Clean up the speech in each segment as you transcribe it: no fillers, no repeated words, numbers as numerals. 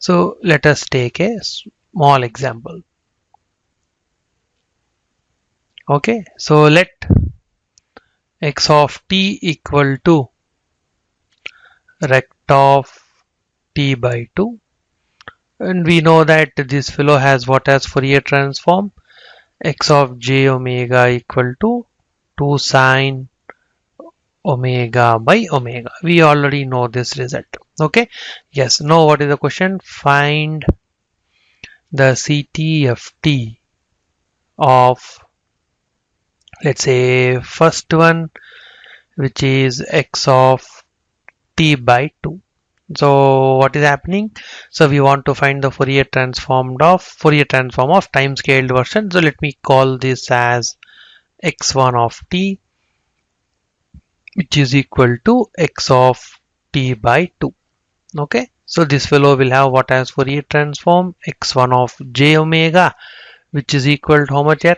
So let us take a small example. Okay, so let x of t equal to rect of t by 2, and we know that this fellow has what as Fourier transform x of j omega equal to 2 sine omega by omega. We already know this result. Okay, yes. Now what is the question? Find the CTFT of, let's say, first one, which is x of t by 2. So what is happening? So we want to find the Fourier transform of time scaled version. So let me call this as x1 of t, which is equal to x of t by 2. Okay, so this fellow will have what as Fourier transform x1 of j omega, which is equal to how much here?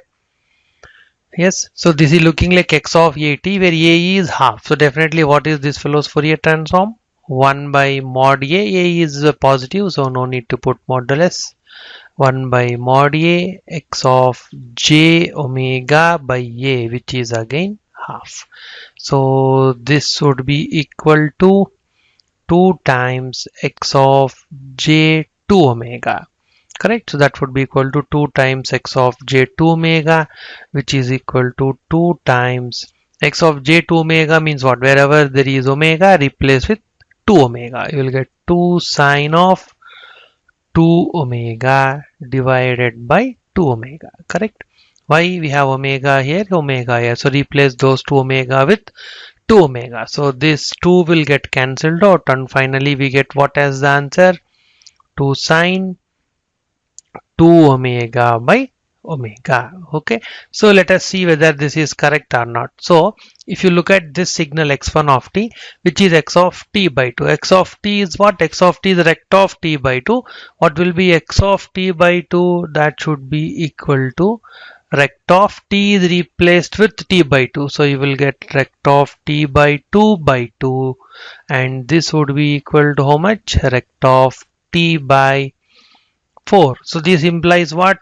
Yes, so this is looking like x of a t, where a is half. So definitely what is this fellow's Fourier transform? 1 by mod a is positive, so no need to put modulus. 1 by mod a x of j omega by a, which is again half. So this would be equal to 2 times x of j2 omega. Correct, so that would be equal to 2 times x of j2 omega, which is equal to 2 times x of j2 omega means what? Wherever there is omega, replace with 2 omega. You will get 2 sine of 2 omega divided by 2 omega. Correct. Why we have omega here, omega here? So replace those 2 omega with 2 omega. So this 2 will get cancelled out, and finally we get what as the answer? 2 sine 2 omega by omega. Okay, so let us see whether this is correct or not. So if you look at this signal x1 of t, which is x of t by 2, x of t is what? X of t is rect of t by 2. What will be x of t by 2? That should be equal to rect of t is replaced with t by 2, so you will get rect of t by 2 by 2, and this would be equal to how much? Rect of t by 4. So this implies what?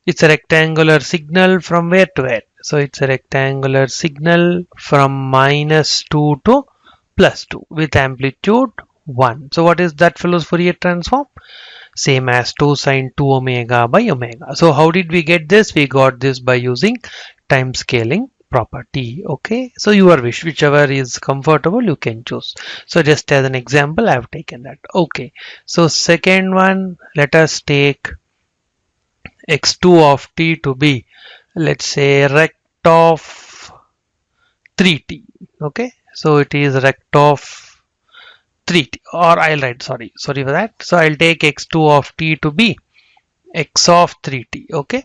It's a rectangular signal from where to where? So it's a rectangular signal from -2 to +2 with amplitude 1. So what is that fellow's Fourier transform? Same as 2 sine 2 omega by omega. So how did we get this? We got this by using time scaling property. Okay, so your wish, whichever is comfortable, you can choose. So just as an example, I have taken that. Okay, so second one, let us take x2 of t to be, let's say, rect of 3t. Okay, so it is rect of 3t, or I'll write, sorry for that. So I'll take x2 of t to be x of 3t. Okay,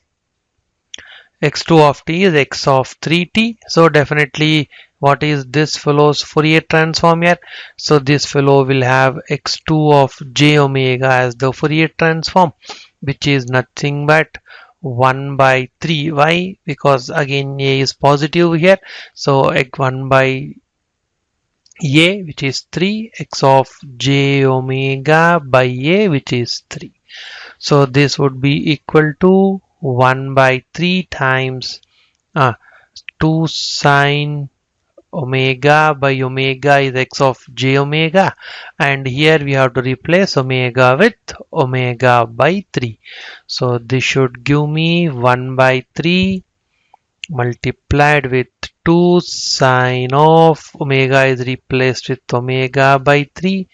x2 of t is x of 3t. So definitely what is this fellow's Fourier transform here? So this fellow will have x2 of j omega as the Fourier transform, which is nothing but 1 by 3. Why? Because again a is positive here, so 1 by a, which is 3, x of j omega by a, which is 3. So this would be equal to 1 by 3 times 2 sine omega by omega is x of j omega, and here we have to replace omega with omega by 3. So this should give me 1 by 3 multiplied with 2 sine of omega is replaced with omega by 3,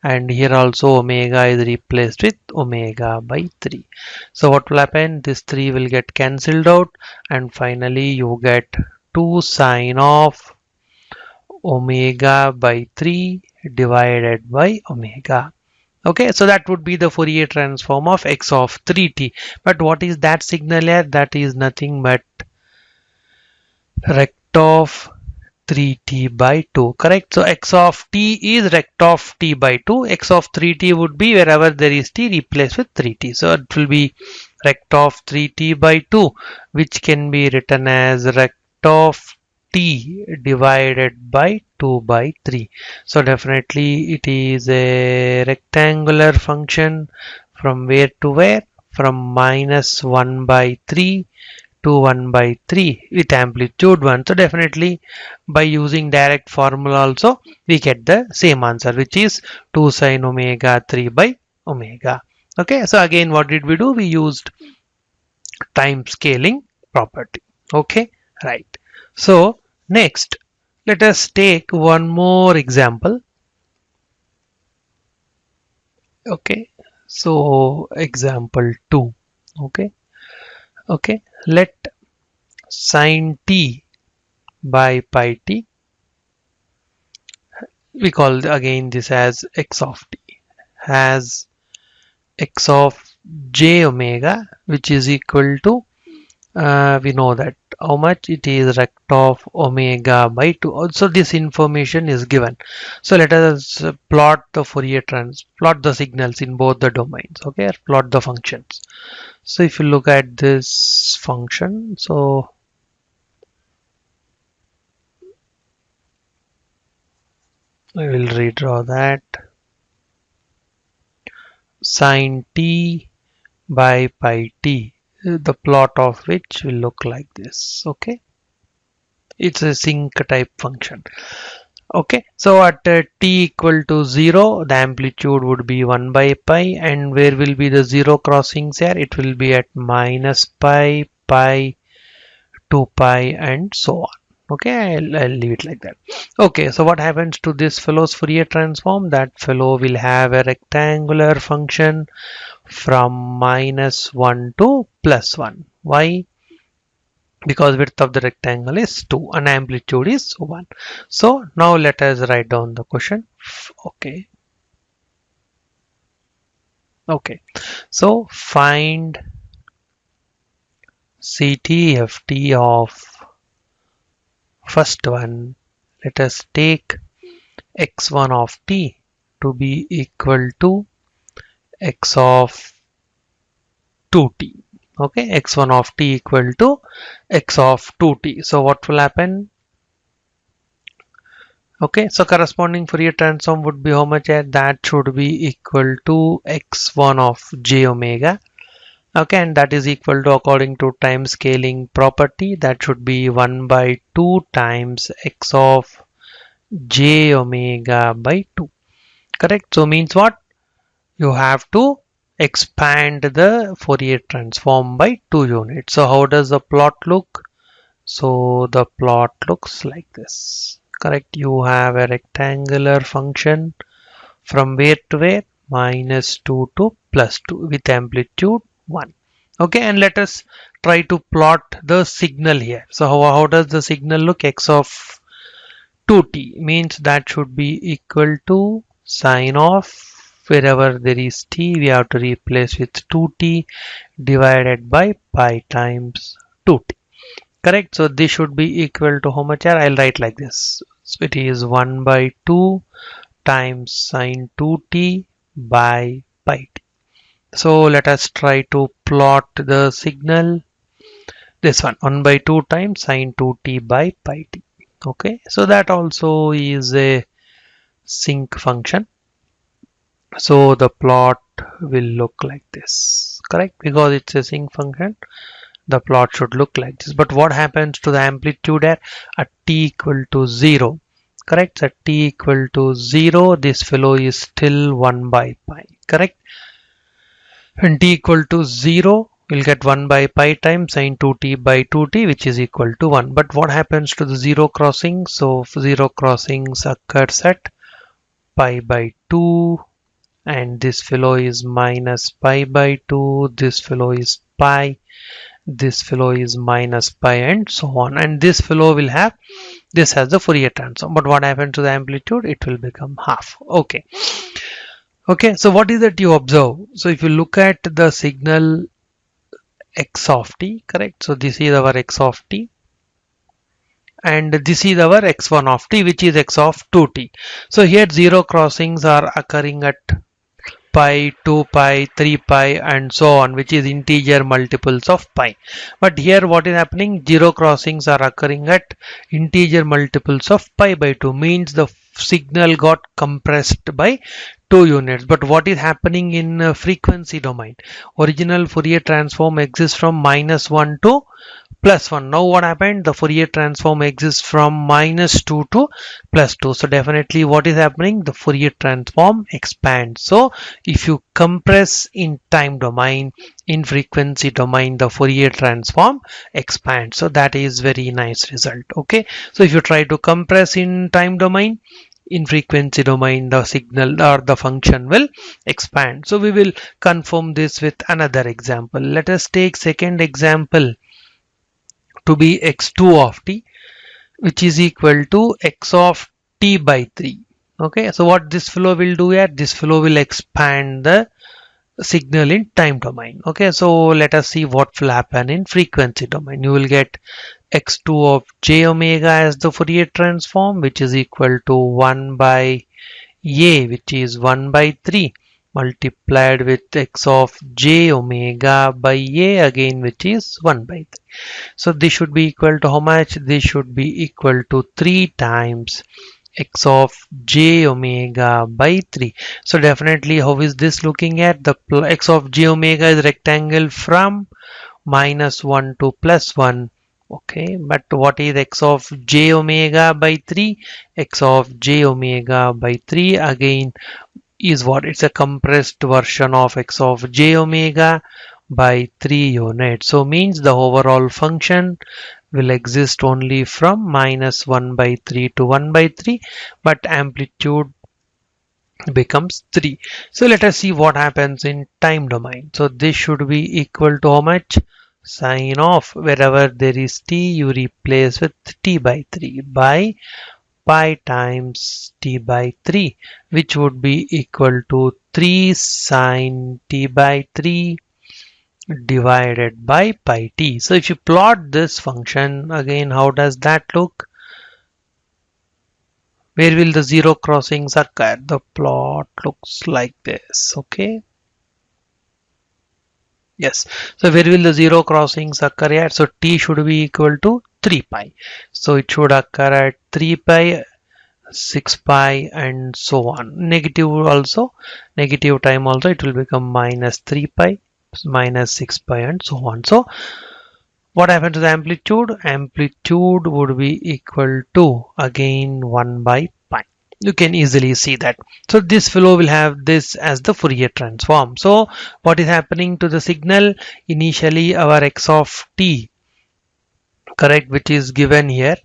and here also omega is replaced with omega by 3. So what will happen? This 3 will get cancelled out, and finally you get 2 sine of omega by 3 divided by omega. Okay, so that would be the Fourier transform of x of 3t. But what is that signal here? That is nothing but rect of 3t by 2. Correct. So x of t is rect of t by 2. X of 3t would be wherever there is t, replace with 3t. So it will be rect of 3t by 2, which can be written as rect of t divided by 2 by 3. So definitely it is a rectangular function from where to where? From minus 1 by 3 to 1 by 3 with amplitude 1. So definitely by using direct formula also we get the same answer, which is 2 sine omega 3 by omega. Okay, so again what did we do? We used time scaling property. Okay, right. So next, let us take one more example. Okay, so example 2. Okay, okay, let sine t by pi t, we call again this as x of t, has x of j omega, which is equal to, we know that how much it is rect of omega by 2. Also this information is given. So let us plot the plot the signals in both the domains. Okay, plot the functions. So if you look at this function, so I will redraw that. Sine t by pi t, the plot of which will look like this. Okay, it's a sinc type function. Okay, so at t equal to 0, the amplitude would be 1 by pi, and where will be the 0 crossings here? It will be at minus pi, pi, 2 pi, and so on. Okay, I'll leave it like that. Okay, so what happens to this fellow's Fourier transform? That fellow will have a rectangular function from minus 1 to plus 1. Why? Because width of the rectangle is 2 and amplitude is 1. So now let us write down the question. Okay. Okay. So find CTFT of first one. Let us take x1 of t to be equal to x of 2t. Okay, x1 of t equal to x of 2t. So what will happen? Okay, so corresponding Fourier transform would be how much? That should be equal to x1 of j omega. Okay, and that is equal to, according to time scaling property, that should be 1 by 2 times x of j omega by 2. Correct? So means what? You have to expand the Fourier transform by 2 units. So how does the plot look? So the plot looks like this. Correct? You have a rectangular function from where to where? Minus 2 to plus 2 with amplitude 1. Okay, and let us try to plot the signal here. So how does the signal look? X of 2t means that should be equal to sine of, wherever there is t, we have to replace with 2t divided by pi times 2t. Correct? So this should be equal to how much? I'll write like this. So it is 1 by 2 times sine 2t by pi t. So let us try to plot the signal. This one 1 by 2 times sine 2t by pi t. Okay, so that also is a sinc function. So the plot will look like this. Correct? Because it's a sinc function, the plot should look like this. But what happens to the amplitude at t equal to 0? Correct? At t equal to 0, this fellow is still 1 by pi. Correct? When t equal to 0, we'll get 1 by pi times sine 2t by 2t, which is equal to 1. But what happens to the 0 crossing? So 0 crossings occurs at pi by 2, and this fellow is minus pi by 2, this fellow is pi, this fellow is minus pi, and so on. And this fellow will have, this has the Fourier transform. But what happens to the amplitude? It will become half. Okay. Okay, so what is that you observe? So if you look at the signal x of t, correct? So this is our x of t, and this is our x1 of t, which is x of 2t. So here 0 crossings are occurring at pi, 2 pi, 3 pi, and so on, which is integer multiples of pi. But here what is happening? Zero crossings are occurring at integer multiples of pi by 2, means the signal got compressed by 2 units. But what is happening in frequency domain? Original Fourier transform exists from -1 to +1. Now what happened? The Fourier transform exists from -2 to +2. So definitely what is happening? The Fourier transform expands. So if you compress in time domain, in frequency domain, the Fourier transform expands. So that is very nice result. Okay. So if you try to compress in time domain, in frequency domain, the signal or the function will expand. So we will confirm this with another example. Let us take second example to be x2 of t, which is equal to x of t by 3. Okay, so what this flow will do here? This flow will expand the signal in time domain. Okay, so let us see what will happen in frequency domain. You will get x2 of j omega as the Fourier transform, which is equal to 1 by a, which is 1 by 3, multiplied with x of j omega by a again, which is 1 by 3. So this should be equal to how much? This should be equal to 3 times x of j omega by 3. So definitely how is this looking at? The x of j omega is rectangle from -1 to +1. Okay, but what is x of j omega by 3? X of j omega by 3 again is what? It's a compressed version of x of j omega by 3 units. So means the overall function will exist only from -1 by 3 to 1 by 3, but amplitude becomes 3. So let us see what happens in time domain. So this should be equal to how much? Sine of, wherever there is t, you replace with t by 3 by pi times t by 3, which would be equal to 3 sine t by 3 divided by pi t. So if you plot this function again, how does that look? Where will the zero crossings occur? The plot looks like this. Okay. Yes. So where will the zero crossings occur here? So t should be equal to 3 pi. So it should occur at 3 pi, 6 pi, and so on. Negative also, negative time also, it will become -3 pi, -6 pi, and so on. So what happens to the amplitude? Amplitude would be equal to again 1 by pi. You can easily see that. So this flow will have this as the Fourier transform. So what is happening to the signal? Initially our x of t, correct, which is given here.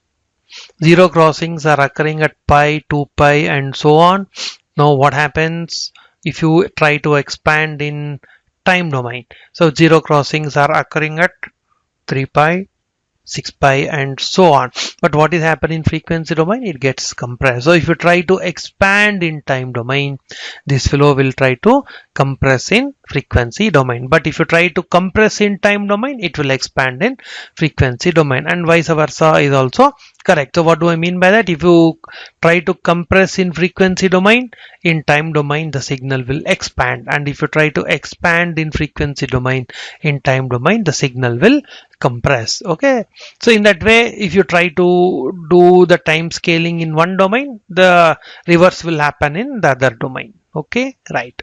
Zero crossings are occurring at pi, 2 pi, and so on. Now what happens if you try to expand in time domain? So zero crossings are occurring at 3 pi, 6 pi, and so on. But what is happening in frequency domain? It gets compressed. So if you try to expand in time domain, this flow will try to compress in frequency domain. But if you try to compress in time domain, it will expand in frequency domain, and vice versa is also correct. So what do I mean by that? If you try to compress in frequency domain, in time domain the signal will expand, and if you try to expand in frequency domain, in time domain the signal will compress. Okay, so in that way, if you try to do the time scaling in one domain, the reverse will happen in the other domain. Okay, right.